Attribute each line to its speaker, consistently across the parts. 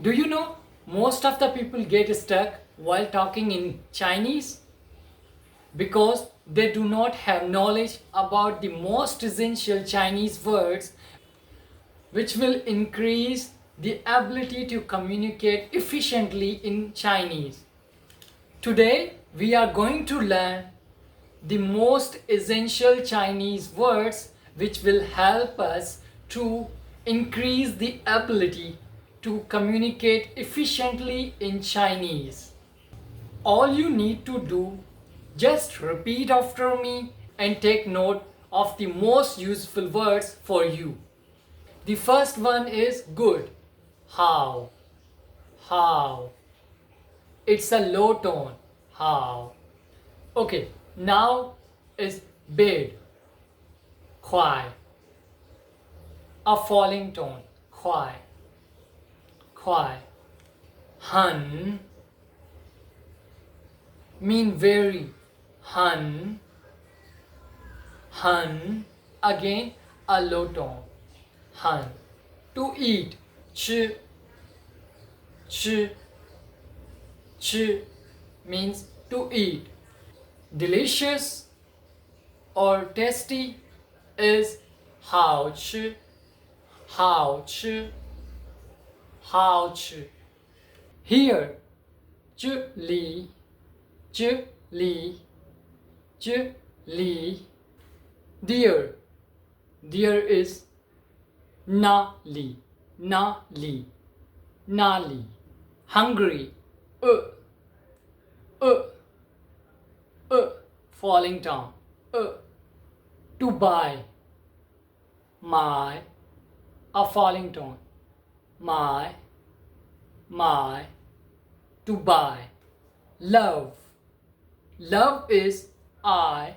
Speaker 1: Do you know most of the people get stuck while talking in Chinese because they do not have knowledge about the most essential Chinese words which will increase the ability to communicate efficiently in Chinese. Today we are going to learn the most essential Chinese words which will help us to increase the ability to communicate efficiently in Chinese. All you need to do, just repeat after me and take note of the most useful words for you. The first one is good. How. How. It's a low tone. How. Okay, now is bed. Quai. A falling tone. Quai. Quai. Hun. Mean very. Hun. Hun. Again a low tone. Hun. To eat. Chi. Chi. Chi means to eat. Delicious or tasty is 好吃好吃好吃 Here 这里这里这里 There There is 那里那里那里 Hungry falling down to buy my a falling tone my to buy love love is I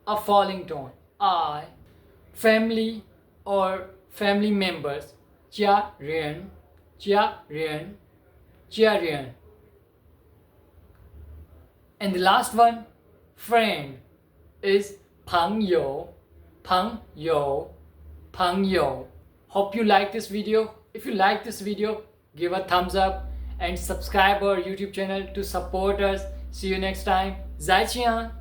Speaker 1: a falling tone I family or family members 家人家人家人 And the last one, friend, is 朋友朋友朋友 Hope you like this video. If you like this video, give a thumbs up and subscribe our YouTube channel to support us. See you next time. 再见。